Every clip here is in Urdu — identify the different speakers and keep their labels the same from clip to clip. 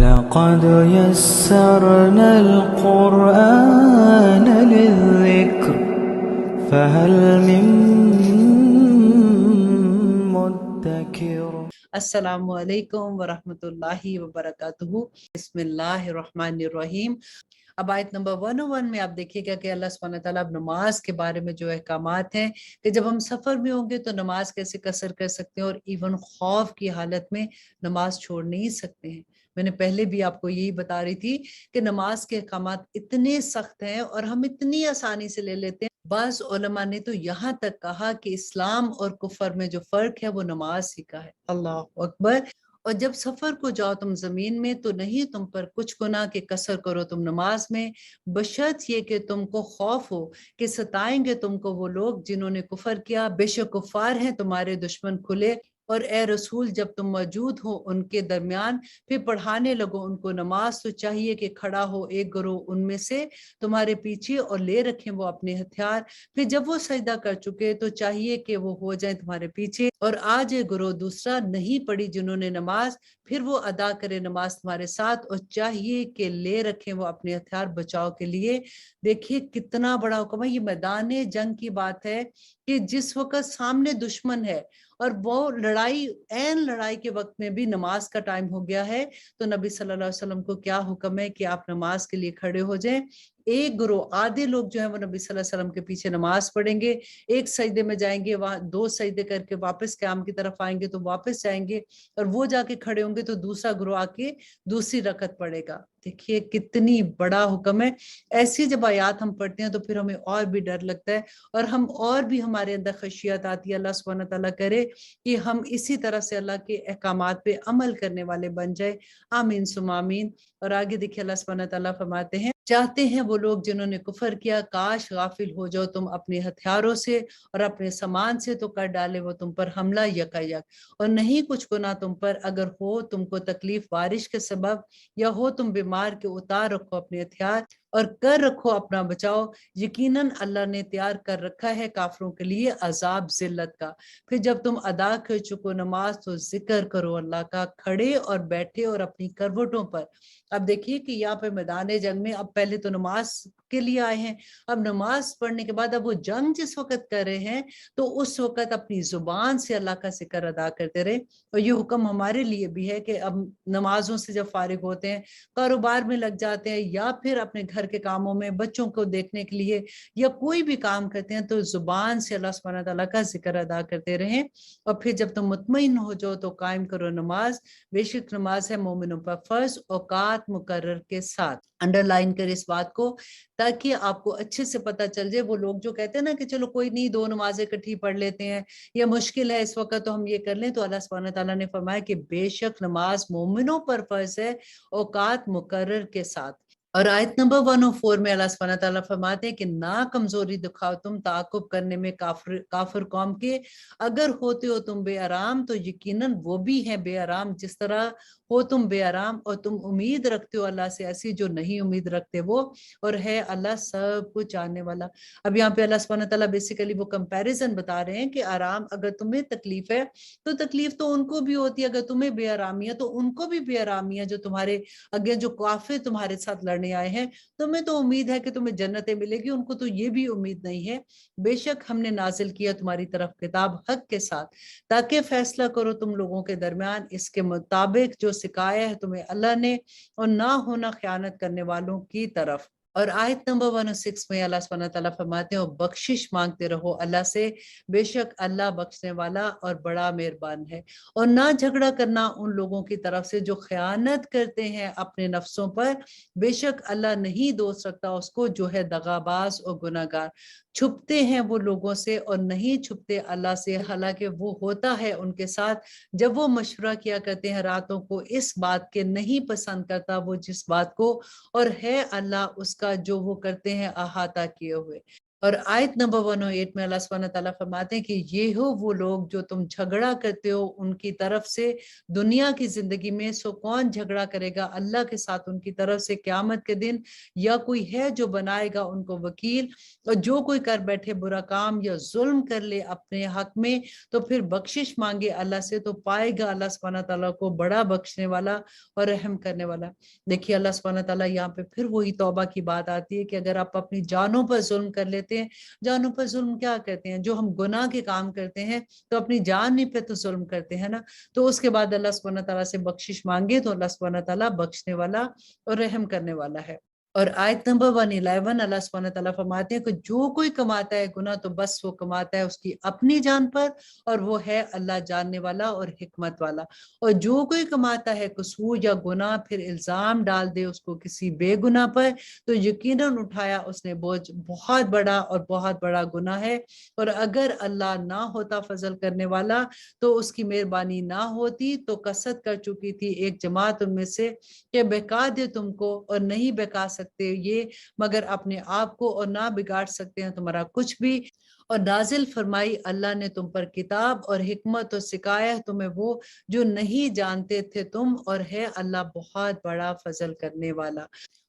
Speaker 1: وَلَقَدْ يَسَّرْنَا الْقُرْآنَ لِلذِّكْرِ فَهَلْ مِن مُدَّكِرٍ۔
Speaker 2: السلام علیکم ورحمۃ اللہ وبرکاتہ۔ بسم اللہ الرحمن الرحیم۔ اب آیت نمبر 101 میں آپ دیکھیے گا کہ اللہ سبحانہ تعالیٰ اب نماز کے بارے میں جو احکامات ہیں کہ جب ہم سفر میں ہوں گے تو نماز کیسے قصر کر سکتے ہیں، اور ایون خوف کی حالت میں نماز چھوڑ نہیں سکتے ہیں۔ میں نے پہلے بھی آپ کو یہی بتا رہی تھی کہ نماز کے احکامات اتنے سخت ہیں اور ہم اتنی آسانی سے لے لیتے ہیں۔ بعض علماء نے تو یہاں تک کہا کہ اسلام اور کفر میں جو فرق ہے وہ نماز ہی کا ہے۔ اللہ اکبر۔ اور جب سفر کو جاؤ تم زمین میں تو نہیں تم پر کچھ گناہ کہ قصر کرو تم نماز میں، بشرط یہ کہ تم کو خوف ہو کہ ستائیں گے تم کو وہ لوگ جنہوں نے کفر کیا، بے شک کفار ہیں تمہارے دشمن کھلے، اور اے رسول جب تم موجود ہو ان کے درمیان پھر پڑھانے لگو ان کو نماز تو چاہیے کہ کھڑا ہو ایک گروہ ان میں سے تمہارے پیچھے اور لے رکھیں وہ اپنے ہتھیار، پھر جب وہ سجدہ کر چکے تو چاہیے کہ وہ ہو جائیں تمہارے پیچھے، اور آج گروہ دوسرا نہیں پڑھی جنہوں نے نماز، پھر وہ ادا کرے نماز تمہارے ساتھ، اور چاہیے کہ لے رکھیں وہ اپنے ہتھیار بچاؤ کے لیے۔ دیکھیے کتنا بڑا حکم ہے، یہ میدان جنگ کی بات ہے کہ جس وقت سامنے دشمن ہے اور وہ لڑائی کے وقت میں بھی نماز کا ٹائم ہو گیا ہے، تو نبی صلی اللہ علیہ وسلم کو کیا حکم ہے کہ آپ نماز کے لیے کھڑے ہو جائیں۔ ایک گروہ آدھے لوگ جو ہیں وہ نبی صلی اللہ علیہ وسلم کے پیچھے نماز پڑھیں گے، ایک سجدے میں جائیں گے، وہاں 2 سجدے کر کے واپس قیام کی طرف آئیں گے تو واپس جائیں گے، اور وہ جا کے کھڑے ہوں گے تو دوسرا گروہ آ کے دوسری رکعت پڑھے گا۔ دیکھیے کتنی بڑا حکم ہے۔ ایسی جب آیات ہم پڑھتے ہیں تو پھر ہمیں اور بھی ڈر لگتا ہے، اور ہم اور بھی ہمارے اندر خشیت آتی ہے۔ اللہ سبحانہ تعالیٰ کرے کہ ہم اسی طرح سے اللہ کے احکامات پہ عمل کرنے والے بن جائے، آمین ثم آمین۔ اور آگے دیکھیے اللہ سبحانہ تعالیٰ فرماتے ہیں، چاہتے ہیں وہ لوگ جنہوں نے کفر کیا کاش غافل ہو جاؤ تم اپنے ہتھیاروں سے اور اپنے سامان سے تو کر ڈالے وہ تم پر حملہ یکا یک، اور نہیں کچھ گناہ تم پر اگر ہو تم کو تکلیف بارش کے سبب، یا ہو تم بیمار کے اتار رکھو اپنے ہتھیار اور کر رکھو اپنا بچاؤ، یقیناً اللہ نے تیار کر رکھا ہے کافروں کے لیے عذاب ذلت کا۔ پھر جب تم ادا کر چکو نماز تو ذکر کرو اللہ کا کھڑے اور بیٹھے اور اپنی کروٹوں پر۔ اب دیکھیے کہ یہاں پہ میدان جنگ میں اب پہلے تو نماز کے لیے آئے ہیں، اب نماز پڑھنے کے بعد اب وہ جنگ جس وقت کر رہے ہیں تو اس وقت اپنی زبان سے اللہ کا ذکر ادا کرتے رہے۔ اور یہ حکم ہمارے لیے بھی ہے کہ اب نمازوں سے جب فارغ ہوتے ہیں، کاروبار میں لگ جاتے ہیں، یا پھر اپنے گھر کے کاموں میں بچوں کو دیکھنے کے لیے یا کوئی بھی کام کرتے ہیں، تو زبان سے اللہ سبحانہ تعالیٰ کا ذکر ادا کرتے رہیں۔ اور پھر جب تم مطمئن ہو جاؤ تو قائم کرو نماز، بے شک نماز ہے مومنوں پر فرض، اوقات مقرر کے ساتھ۔ انڈر لائن کر اس بات کو تاکہ آپ کو اچھے سے پتہ چل جائے۔ وہ لوگ جو کہتے ہیں نا کہ چلو کوئی نہیں 2 نمازیں اکٹھی پڑھ لیتے ہیں، یا مشکل ہے اس وقت تو ہم یہ کر لیں، تو اللہ سبحانہ تعالیٰ نے فرمایا کہ بے شک نماز مومنوں پر فرض ہے اوقات مقرر کے ساتھ۔ اور آیت نمبر 104 میں اللہ سبحانہ تعالیٰ فرماتے ہیں کہ نہ کمزوری دکھاؤ تم تعاقب کرنے میں کافر قوم کے، اگر ہوتے ہو تم بے آرام تو یقیناً وہ بھی ہیں بے آرام جس طرح ہو تم بے آرام، اور تم امید رکھتے ہو اللہ سے ایسی جو نہیں امید رکھتے وہ، اور ہے اللہ سب کچھ جاننے والا۔ اب یہاں پہ اللہ سبحانہ تعالیٰ بیسیکلی وہ کمپیریزن بتا رہے ہیں کہ آرام اگر تمہیں تکلیف ہے تو تکلیف تو ان کو بھی ہوتی ہے، اگر تمہیں بے آرامی ہے تو ان کو بھی بے آرامی ہے جو تمہارے اگے جو کافر تمہارے ساتھ لڑنے آئے ہیں۔ تمہیں تو امید ہے کہ تمہیں جنتیں ملے گی، ان کو تو یہ بھی امید نہیں ہے۔ بے شک ہم نے نازل کیا تمہاری طرف کتاب حق کے ساتھ تاکہ فیصلہ کرو تم لوگوں کے درمیان اس کے مطابق جو سکھایا ہے تمہیں اللہ نے، اور نہ ہونا خیانت کرنے والوں کی طرف۔ اور آیت نمبر 106 میں اللہ سبحانہ تعالیٰ فرماتے ہیں اور بخشش مانگتے رہو اللہ سے، بے شک اللہ بخشنے والا اور بڑا مہربان ہے۔ اور نہ جھگڑا کرنا ان لوگوں کی طرف سے جو خیانت کرتے ہیں اپنے نفسوں پر، بے شک اللہ نہیں دوست رکھتا اس کو جو ہے دغاباز اور گناہ گار۔ چھپتے ہیں وہ لوگوں سے اور نہیں چھپتے اللہ سے، حالانکہ وہ ہوتا ہے ان کے ساتھ جب وہ مشورہ کیا کرتے ہیں راتوں کو، اس بات کے نہیں پسند کرتا وہ جس بات کو، اور ہے اللہ اس کا جو وہ کرتے ہیں احاطہ کیے ہوئے۔ اور آیت نمبر 108 میں اللہ سبحانہ تعالیٰ فرماتے ہیں کہ یہ ہو وہ لوگ جو تم جھگڑا کرتے ہو ان کی طرف سے دنیا کی زندگی میں، سو کون جھگڑا کرے گا اللہ کے ساتھ ان کی طرف سے قیامت کے دن؟ یا کوئی ہے جو بنائے گا ان کو وکیل؟ اور جو کوئی کر بیٹھے برا کام یا ظلم کر لے اپنے حق میں تو پھر بخشش مانگے اللہ سے، تو پائے گا اللہ سبحانہ تعالیٰ کو بڑا بخشنے والا اور رحم کرنے والا۔ دیکھیے اللہ سبحانہ تعالیٰ یہاں پہ پھر وہی توبہ کی بات آتی ہے کہ اگر آپ اپنی جانوں پر ظلم کر لیتے ہیں، جانوں پر ظلم کیا کرتے ہیں؟ جو ہم گناہ کے کام کرتے ہیں تو اپنی جان ہی پہ تو ظلم کرتے ہیں نا، تو اس کے بعد اللہ سبحانہ تعالیٰ سے بخشش مانگے تو اللہ سبحانہ تعالیٰ بخشنے والا اور رحم کرنے والا ہے۔ اور آیت نمبر 111 اللہ سبحانہ تعالیٰ فرماتے ہیں کہ جو کوئی کماتا ہے گناہ تو بس وہ کماتا ہے اس کی اپنی جان پر، اور وہ ہے اللہ جاننے والا اور حکمت والا۔ اور جو کوئی کماتا ہے قصور یا گناہ پھر الزام ڈال دے اس کو کسی بے گناہ پر تو یقیناً اٹھایا اس نے بوجھ بہت بڑا، اور بہت بڑا گناہ ہے۔ اور اگر اللہ نہ ہوتا فضل کرنے والا تو اس کی مہربانی نہ ہوتی تو قصد کر چکی تھی ایک جماعت ان میں سے کہ بہکا دے تم کو، اور نہیں بہکا سکتے یہ مگر اپنے آپ کو، اور نہ بگاڑ سکتے ہیں تمہارا کچھ بھی۔ اور نازل فرمائی اللہ نے تم پر کتاب اور حکمت، اور سکھایا تمہیں وہ جو نہیں جانتے تھے تم، اور ہے اللہ بہت بڑا فضل کرنے والا۔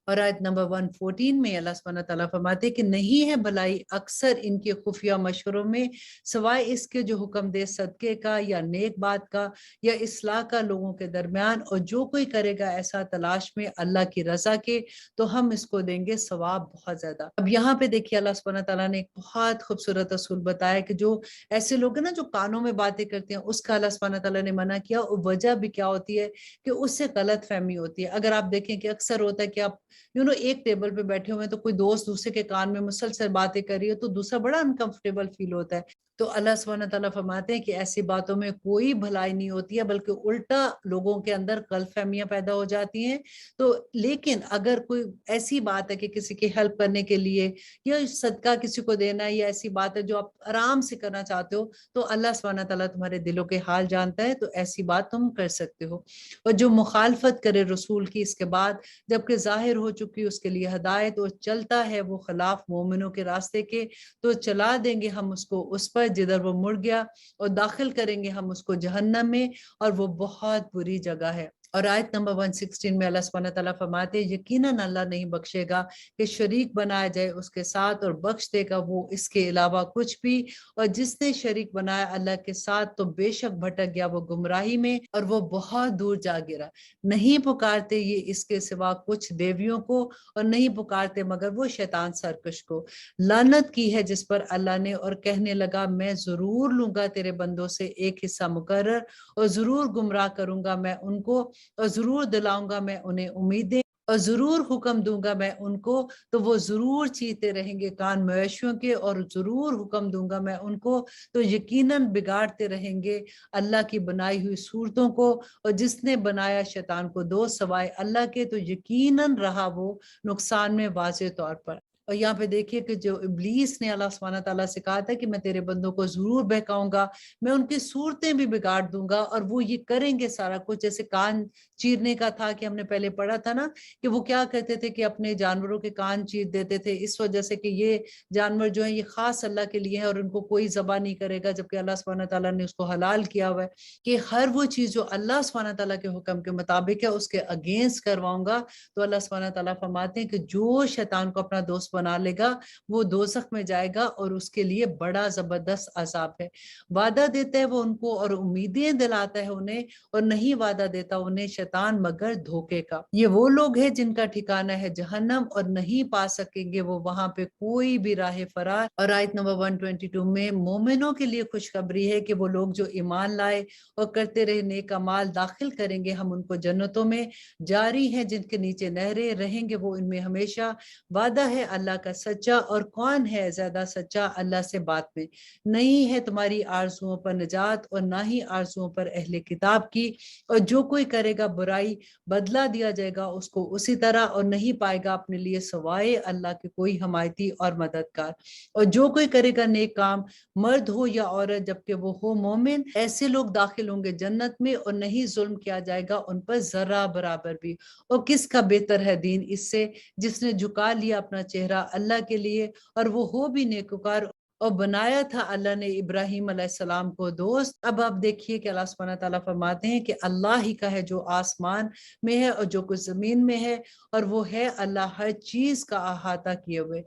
Speaker 2: اور آیت نمبر 114 میں اللہ سبحانہ تعالیٰ فرماتے کہ نہیں ہے بھلائی اکثر ان کے خفیہ مشوروں میں سوائے اس کے جو حکم دے صدقے کا یا نیک بات کا یا اصلاح کا لوگوں کے درمیان، اور جو کوئی کرے گا ایسا تلاش میں اللہ کی رضا کے تو ہم اس کو دیں گے ثواب بہت زیادہ۔ اب یہاں پہ دیکھیے اللہ سبحانہ تعالیٰ نے ایک بہت خوبصورت اصول بتایا کہ جو ایسے لوگ ہیں نا جو کانوں میں باتیں کرتے ہیں، اس کا اللہ سبحانہ تعالیٰ نے منع کیا، اور وجہ بھی کیا ہوتی ہے کہ اس سے غلط فہمی ہوتی ہے۔ اگر آپ دیکھیں کہ اکثر ہوتا ہے کہ آپ ایک ٹیبل پہ بیٹھے ہوئے ہیں تو کوئی دوست دوسرے کے کان میں مسلسل باتیں کر رہی ہے تو دوسرا بڑا انکمفرٹیبل فیل ہوتا ہے۔ تو اللہ سبحانہ تعالیٰ فرماتے ہیں کہ ایسی باتوں میں کوئی بھلائی نہیں ہوتی ہے، بلکہ الٹا لوگوں کے اندر غلط فہمیاں پیدا ہو جاتی ہیں۔ تو لیکن اگر کوئی ایسی بات ہے کہ کسی کی ہیلپ کرنے کے لیے یا صدقہ کسی کو دینا ہے، یا ایسی بات ہے جو آپ آرام سے کرنا چاہتے ہو، تو اللہ سبحانہ تعالیٰ تمہارے دلوں کے حال جانتا ہے، تو ایسی بات تم کر سکتے ہو۔ اور جو مخالفت کرے رسول کی اس کے بعد جبکہ ظاہر ہو چکی اس کے لیے ہدایت، اور چلتا ہے وہ خلاف مومنوں کے راستے کے، تو چلا دیں گے ہم اس کو اس پر جدھر وہ مڑ گیا، اور داخل کریں گے ہم اس کو جہنم میں، اور وہ بہت بری جگہ ہے۔ اور آیت نمبر 116 میں اللہ سبحانہ تعالیٰ فرماتے ہیں یقیناً اللہ نہیں بخشے گا کہ شریک بنایا جائے اس کے ساتھ، اور بخش دے گا وہ اس کے علاوہ کچھ بھی، اور جس نے شریک بنایا اللہ کے ساتھ تو بے شک بھٹک گیا وہ گمراہی میں، اور وہ بہت دور جا گرا۔ نہیں پکارتے یہ اس کے سوا کچھ دیویوں کو، اور نہیں پکارتے مگر وہ شیطان سرکش کو۔ لعنت کی ہے جس پر اللہ نے، اور کہنے لگا میں ضرور لوں گا تیرے بندوں سے ایک حصہ مقرر، اور ضرور گمراہ کروں گا میں ان کو، اور ضرور دلاؤں گا میں انہیں امیدیں، اور ضرور حکم دوں گا میں ان کو تو وہ ضرور چیتے رہیں گے کان مویشیوں کے، اور ضرور حکم دوں گا میں ان کو تو یقیناً بگاڑتے رہیں گے اللہ کی بنائی ہوئی صورتوں کو، اور جس نے بنایا شیطان کو دو سوائے اللہ کے تو یقیناً رہا وہ نقصان میں واضح طور پر۔ اور یہاں پہ دیکھیے کہ جو ابلیس نے اللہ سبحانہ تعالیٰ سے کہا تھا کہ میں تیرے بندوں کو ضرور بہکاؤں گا، میں ان کی صورتیں بھی بگاڑ دوں گا، اور وہ یہ کریں گے سارا کچھ، جیسے کان چیرنے کا تھا کہ ہم نے پہلے پڑھا تھا نا کہ وہ کیا کرتے تھے کہ اپنے جانوروں کے کان چیر دیتے تھے، اس وجہ سے کہ یہ جانور جو ہیں یہ خاص اللہ کے لیے ہیں اور ان کو کوئی ذبح نہیں کرے گا، جبکہ اللہ سبحانہ تعالیٰ نے اس کو حلال کیا ہوا ہے کہ ہر وہ چیز جو اللہ سبحانہ تعالیٰ کے حکم کے مطابق ہے اس کے اگینسٹ کرواؤں گا۔ تو اللہ سبحانہ تعالیٰ فرماتے ہیں کہ جو شیطان کو اپنا دوست بنا لے گا وہ دوزخ میں جائے گا، اور اس کے لیے بڑا زبردست عذاب ہے۔ وعدہ دیتا ہے وہ ان کو اور امیدیں دلاتا ہے انہیں، اور نہیں وعدہ دیتا انہیں شیطان مگر دھوکے کا۔ یہ وہ لوگ ہیں جن کا ٹھکانہ ہے جہنم، اور نہیں پا سکیں گے وہ وہاں پہ کوئی بھی راہ فرار۔ اور آیت نمبر 122 میں مومنوں کے لیے خوشخبری ہے کہ وہ لوگ جو ایمان لائے اور کرتے رہے نیک اعمال داخل کریں گے ہم ان کو جنتوں میں، جاری ہیں جن کے نیچے نہریں، رہیں گے وہ ان میں ہمیشہ۔ وعدہ ہے اللہ کا سچا، اور کون ہے زیادہ سچا اللہ سے بات میں؟ نہیں ہے تمہاری آرزوؤں پر نجات، اور نہ ہی آرزوؤں پر اہل کتاب کی، اور جو کوئی کرے گا برائی بدلہ دیا جائے گا اس کو اسی طرح، اور نہیں پائے گا اپنے لیے سوائے اللہ کے کوئی حمایتی اور مددگار۔ اور جو کوئی کرے گا نیک کام مرد ہو یا عورت جبکہ وہ ہو مومن، ایسے لوگ داخل ہوں گے جنت میں، اور نہیں ظلم کیا جائے گا ان پر ذرہ برابر بھی۔ اور کس کا بہتر ہے دین اس سے جس نے جھکا لیا اپنا چہرہ ٹھہرا اللہ کے لیے اور وہ ہو بھی نیکوکار، اور بنایا تھا اللہ نے ابراہیم علیہ السلام کو دوست۔ اب آپ دیکھیے کہ اللہ سبحانہ تعالیٰ فرماتے ہیں کہ اللہ ہی کا ہے جو آسمان میں ہے اور جو کچھ زمین میں ہے، اور وہ ہے اللہ ہر چیز کا احاطہ کیے ہوئے۔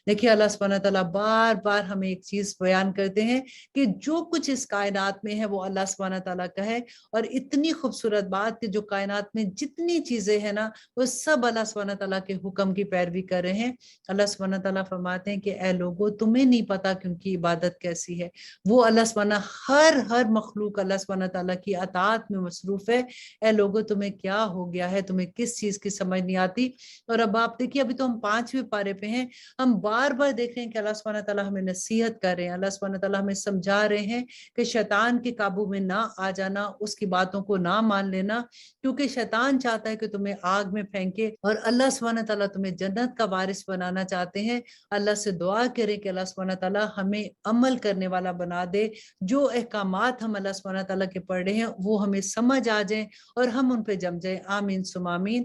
Speaker 2: دیکھیے اللہ سبحانہ تعالیٰ بار بار ہمیں ایک چیز بیان کرتے ہیں کہ جو کچھ اس کائنات میں ہے وہ اللہ سبحانہ تعالیٰ کا ہے، اور اتنی خوبصورت بات کہ جو کائنات میں جتنی چیزیں ہیں نا وہ سب اللہ سبحانہ تعالیٰ کے حکم کی پیروی کر رہے ہیں۔ اللہ سبحانہ تعالیٰ فرماتے ہیں کہ اے لوگو تمہیں نہیں پتا کہ ان کی عبادت کیسی ہے، وہ اللہ سبحانہ ہر مخلوق اللہ سبحانہ تعالیٰ کی اطاعت میں مصروف ہے۔ اے لوگو تمہیں کیا ہو گیا ہے، تمہیں کس چیز کی سمجھ نہیں آتی؟ اور اب آپ دیکھیے ابھی تو ہم 5ویں پارے پہ ہیں، ہم بار بار دیکھ رہے ہیں کہ اللہ سبحانہ تعالیٰ ہمیں نصیحت کر رہے ہیں، اللہ سبحانہ تعالیٰ ہمیں سمجھا رہے ہیں کہ شیطان کے قابو میں نہ آ جانا، اس کی باتوں کو نہ مان لینا، کیونکہ شیطان چاہتا ہے کہ تمہیں آگ میں پھینکے، اور اللہ سبحانہ تعالیٰ تمہیں جنت کا وارث بنانا چاہتے ہیں۔ اللہ سے دعا کریں کہ اللہ سبحانہ تعالیٰ ہمیں عمل کرنے والا بنا دے، جو احکامات ہم اللہ سبحانہ تعالیٰ کے پڑھ رہے ہیں وہ ہمیں سمجھ آ جائیں اور ہم ان پہ جم جائیں۔ آمین ثم آمین۔